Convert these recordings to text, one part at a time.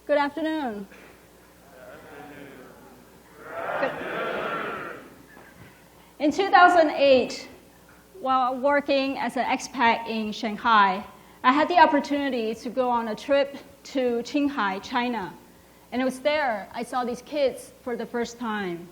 Good afternoon. Good. In 2008, while working as an expat in Shanghai, I had the opportunity to go on a trip to Qinghai, China. And it was there I saw these kids for the first time.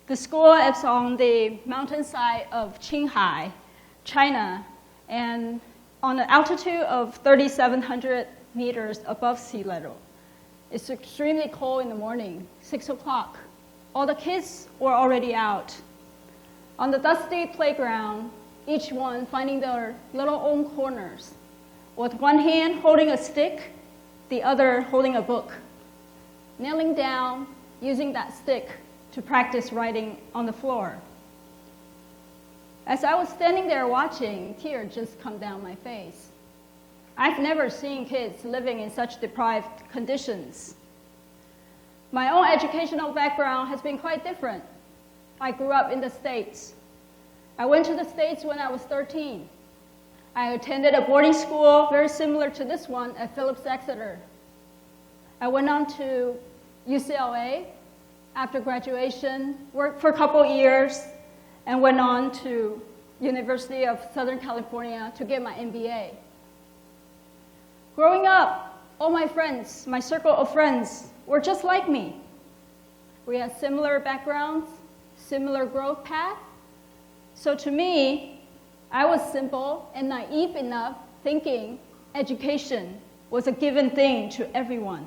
The school is on the mountainside of Qinghai, China, and on an altitude of 3,700 meters above sea level. It's extremely cold in the morning, 6 o'clock. All the kids were already out. On the dusty playground, each one finding their little own corners, with one hand holding a stick, the other holding a book, kneeling down, using that stick to practice writing on the floor. As I was standing there watching, tears just come down my face. I've never seen kids living in such deprived conditions. My own educational background has been quite different. I grew up in the States. I went to the States when I was 13. I attended a boarding school very similar to this one at Phillips Exeter. I went on to UCLA after graduation, worked for a couple years, and went on to University of Southern California to get my MBA. Growing up, all my friends, my circle of friends, were just like me. We had similar backgrounds, similar growth path. So to me, I was simple and naive enough thinking education was a given thing to everyone.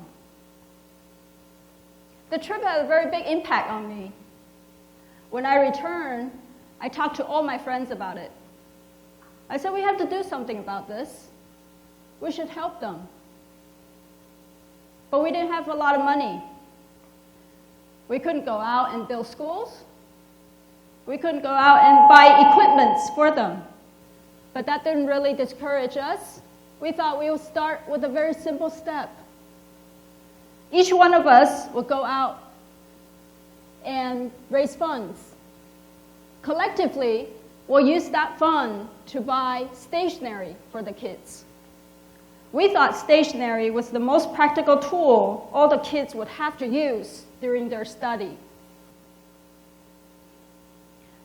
The trip had a very big impact on me. When I returned, I talked to all my friends about it. I said, we have to do something about this. We should help them. But we didn't have a lot of money. We couldn't go out and build schools. We couldn't go out and buy equipment for them. But that didn't really discourage us. We thought we would start with a very simple step. Each one of us would go out and raise funds. Collectively, we'll use that fund to buy stationery for the kids. We thought stationery was the most practical tool all the kids would have to use during their study.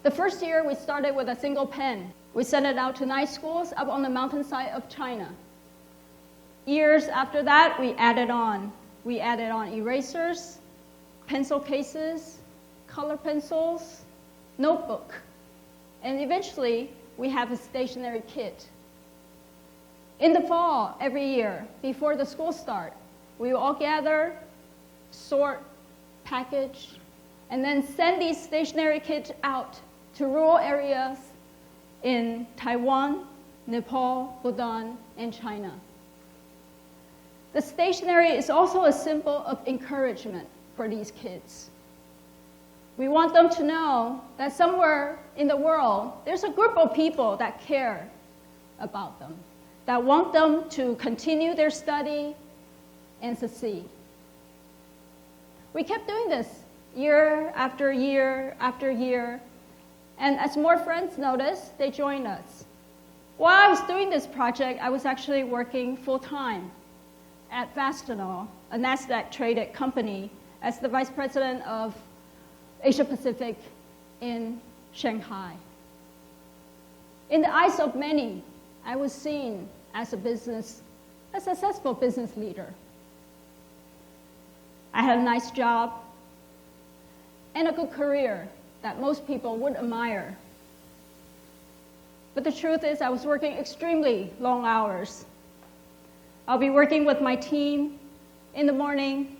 The first year, we started with a single pen. We sent it out to 9 schools up on the mountainside of China. Years after that, we added on. We added on erasers, pencil cases, color pencils, notebook, and eventually we have a stationery kit. In the fall, every year, before the school start, we will all gather, sort, package, and then send these stationery kits out to rural areas in Taiwan, Nepal, Bhutan, and China. The stationery is also a symbol of encouragement for these kids. We want them to know that somewhere in the world, there's a group of people that care about them, that want them to continue their study and succeed. We kept doing this year after year after year, and as more friends noticed, they joined us. While I was doing this project, I was actually working full-time at Fastenal, a NASDAQ-traded company, as the Vice President of Asia Pacific in Shanghai. In the eyes of many, I was seen as a successful business leader. I had a nice job and a good career that most people would admire. But the truth is I was working extremely long hours. I'll be working with my team in the morning,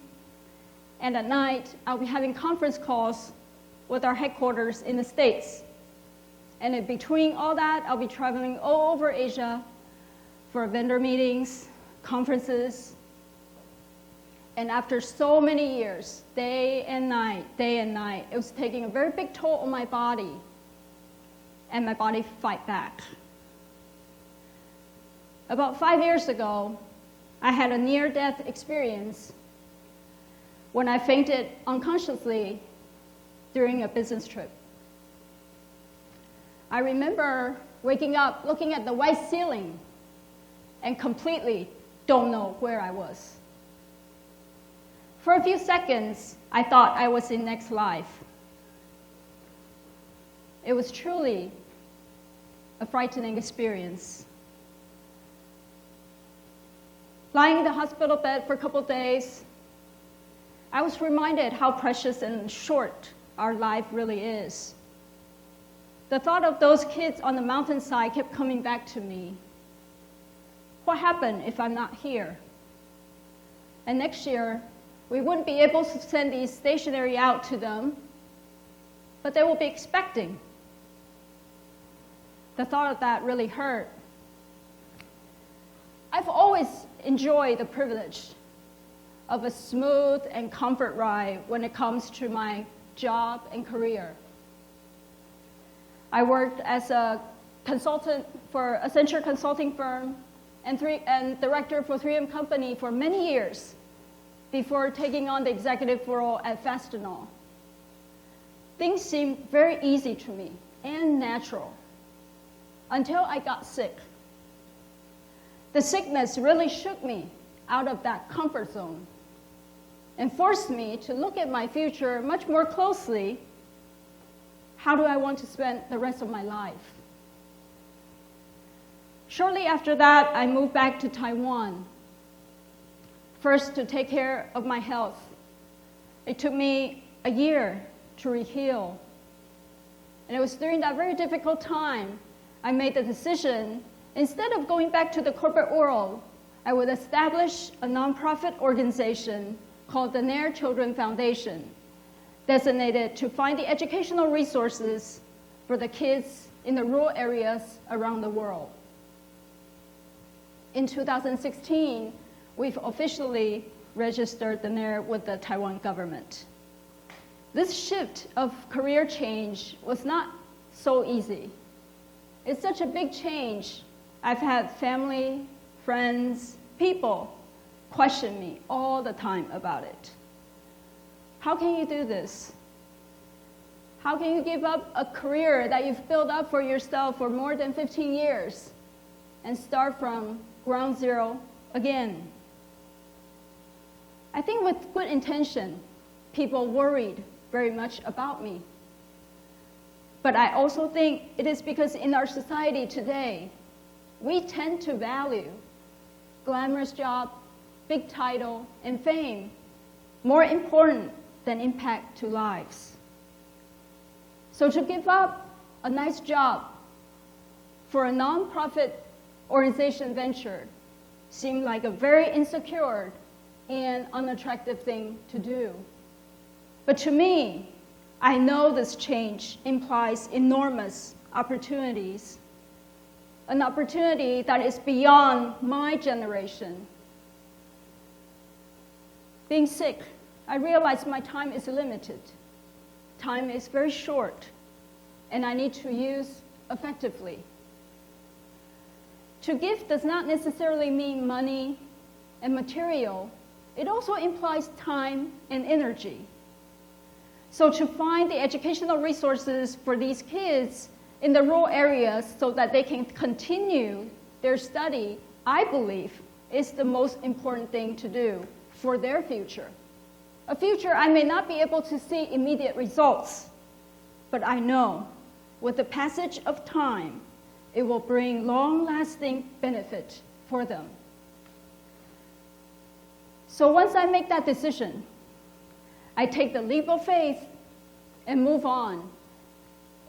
and at night, I'll be having conference calls with our headquarters in the States. And in between all that, I'll be traveling all over Asia for vendor meetings, conferences. And after so many years, day and night, it was taking a very big toll on my body. And my body fight back. About 5 years ago, I had a near-death experience when I fainted unconsciously during a business trip. I remember waking up, looking at the white ceiling, and completely don't know where I was. For a few seconds, I thought I was in next life. It was truly a frightening experience. Lying in the hospital bed for a couple days, I was reminded how precious and short our life really is. The thought of those kids on the mountainside kept coming back to me. What happened if I'm not here? And next year, we wouldn't be able to send these stationery out to them, but they will be expecting. The thought of that really hurt. I've always enjoyed the privilege of a smooth and comfort ride when it comes to my job and career. I worked as a consultant for Accenture consulting firm and director for 3M Company for many years before taking on the executive role at Fastenal. Things seemed very easy to me and natural until I got sick. The sickness really shook me out of that comfort zone and forced me to look at my future much more closely. How do I want to spend the rest of my life? Shortly after that, I moved back to Taiwan, first to take care of my health. It took me a year to heal. And it was during that very difficult time I made the decision, instead of going back to the corporate world, I would establish a nonprofit organization called the Nair Children Foundation, designated to find the educational resources for the kids in the rural areas around the world. In 2016, we've officially registered the Nair with the Taiwan government. This shift of career change was not so easy. It's such a big change. I've had family, friends, people question me all the time about it. How can you do this? How can you give up a career that you've built up for yourself for more than 15 years and start from ground zero again? I think with good intention, people worried very much about me. But I also think it is because in our society today, we tend to value glamorous job, big title, and fame more important than impact to lives. So to give up a nice job for a nonprofit organization venture seemed like a very insecure and unattractive thing to do. But to me, I know this change implies enormous opportunities, an opportunity that is beyond my generation. Being sick, I realized my time is limited. Time is very short, and I need to use effectively. To give does not necessarily mean money and material. It also implies time and energy. So to find the educational resources for these kids in the rural areas so that they can continue their study, I believe, is the most important thing to do for their future. A future I may not be able to see immediate results, but I know with the passage of time, it will bring long-lasting benefit for them. So once I make that decision, I take the leap of faith and move on.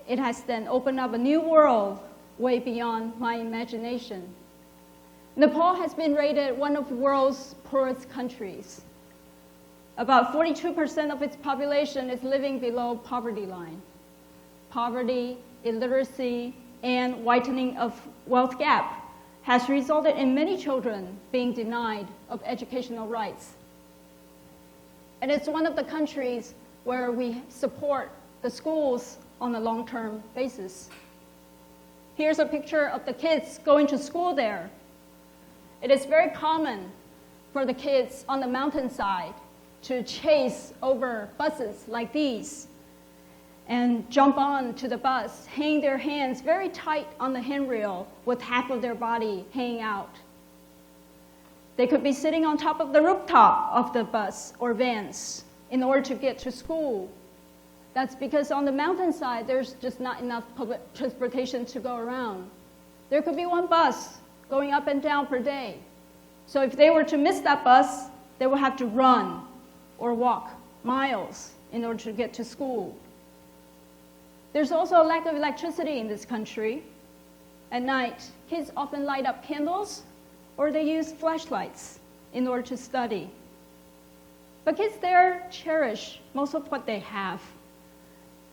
It has then opened up a new world way beyond my imagination. Nepal has been rated one of the world's poorest countries. About 42% of its population is living below poverty line. Poverty, illiteracy, and widening of wealth gap has resulted in many children being denied of educational rights. And it's one of the countries where we support the schools on a long-term basis. Here's a picture of the kids going to school there. It is very common for the kids on the mountainside to chase over buses like these and jump on to the bus, hang their hands very tight on the handrail with half of their body hanging out. They could be sitting on top of the rooftop of the bus or vans in order to get to school. That's because on the mountainside, there's just not enough public transportation to go around. There could be one bus going up and down per day. So if they were to miss that bus, they would have to run or walk miles in order to get to school. There's also a lack of electricity in this country. At night, kids often light up candles or they use flashlights in order to study. But kids there cherish most of what they have.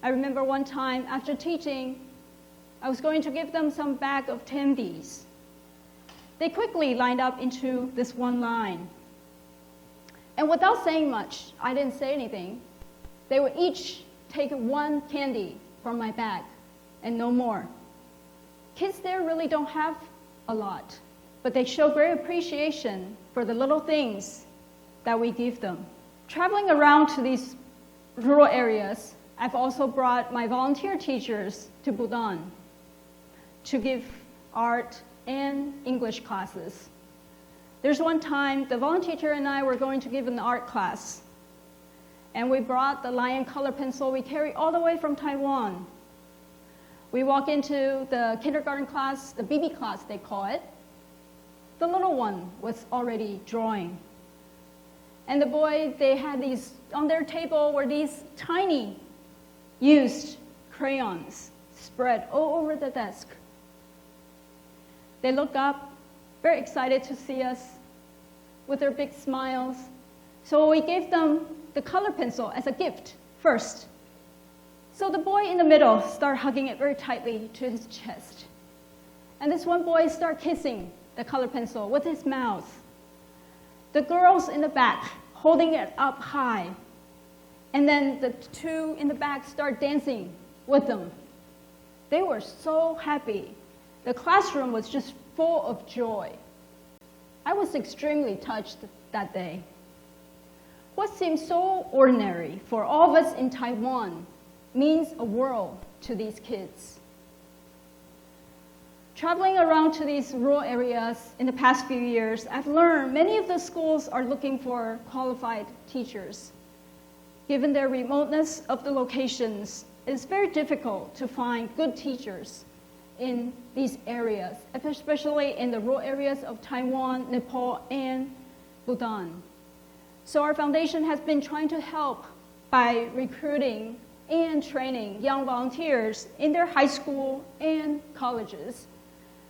I remember one time after teaching, I was going to give them some bag of tendies. They quickly lined up into this one line. And without saying much, I didn't say anything. They would each take one candy from my bag and no more. Kids there really don't have a lot, but they show great appreciation for the little things that we give them. Traveling around to these rural areas, I've also brought my volunteer teachers to Bhutan to give art and English classes. There's one time the volunteer teacher and I were going to give an art class, and we brought the lion color pencil we carry all the way from Taiwan. We walk into the kindergarten class, the BB class they call it. The little one was already drawing. And the boy, they had these, on their table were these tiny used crayons spread all over the desk. They look up, very excited to see us with their big smiles. So we gave them the color pencil as a gift first. So the boy in the middle started hugging it very tightly to his chest. And this one boy started kissing the color pencil with his mouth. The girls in the back holding it up high. And then the two in the back start dancing with them. They were so happy. The classroom was just full of joy. I was extremely touched that day. What seems so ordinary for all of us in Taiwan means a world to these kids. Traveling around to these rural areas in the past few years, I've learned many of the schools are looking for qualified teachers. Given their remoteness of the locations, it's very difficult to find good teachers in these areas, especially in the rural areas of Taiwan, Nepal, and Bhutan. So our foundation has been trying to help by recruiting and training young volunteers in their high school and colleges,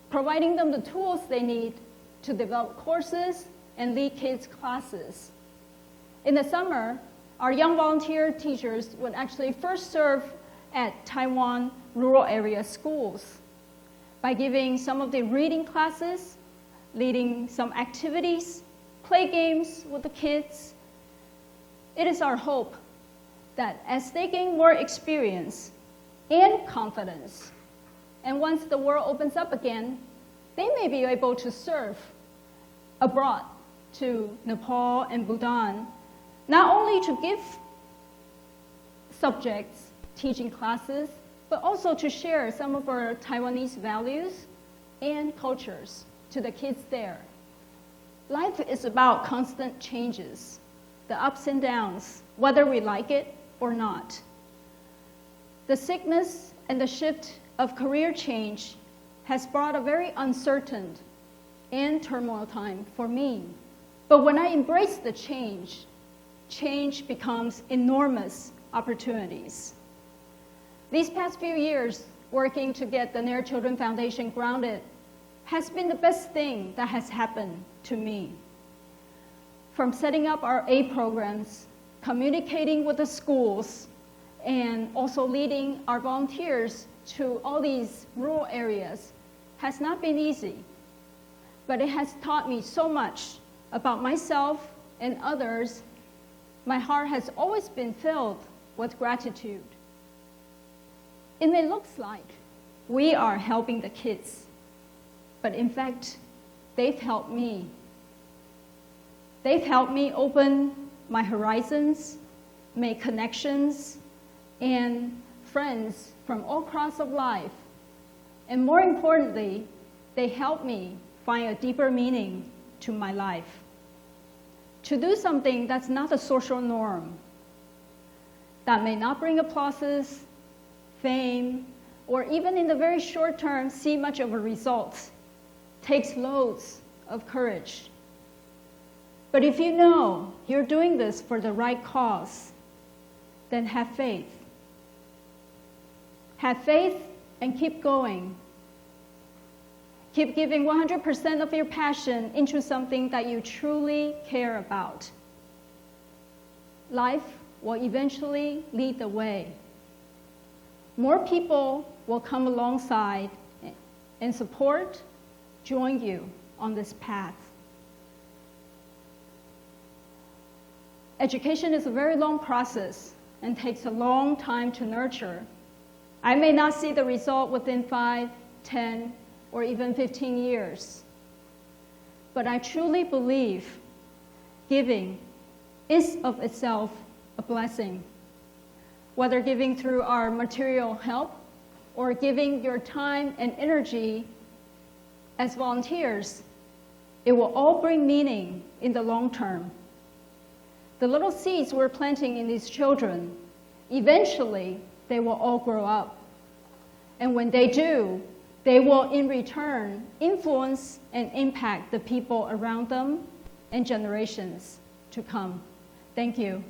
providing them the tools they need to develop courses and lead kids' classes. In the summer, our young volunteer teachers would actually first serve at Taiwan rural area schools by giving some of the reading classes, leading some activities, play games with the kids. It is our hope that as they gain more experience and confidence, and once the world opens up again, they may be able to serve abroad to Nepal and Bhutan, not only to give subjects, teaching classes, but also to share some of our Taiwanese values and cultures to the kids there. Life is about constant changes, the ups and downs, whether we like it or not. The sickness and the shift of career change has brought a very uncertain and turmoil time for me. But when I embrace the change, change becomes enormous opportunities. These past few years, working to get the Near Children Foundation grounded has been the best thing that has happened to me. From setting up our aid programs, communicating with the schools, and also leading our volunteers to all these rural areas has not been easy. But it has taught me so much about myself and others, my heart has always been filled with gratitude. It may look like we are helping the kids, but in fact, they've helped me. They've helped me open my horizons, make connections, and friends from all across of life. And more importantly, they help me find a deeper meaning to my life. To do something that's not a social norm, that may not bring applauses, fame, or even in the very short term see much of a result, takes loads of courage. But if you know you're doing this for the right cause, then have faith. Have faith and keep going. Keep giving 100% of your passion into something that you truly care about. Life will eventually lead the way. More people will come alongside and support, join you on this path. Education is a very long process and takes a long time to nurture. I may not see the result within 5, 10, or even 15 years. But I truly believe giving is of itself a blessing. Whether giving through our material help or giving your time and energy as volunteers, it will all bring meaning in the long term. The little seeds we're planting in these children, eventually they will all grow up. And when they do, they will in return influence and impact the people around them and generations to come. Thank you.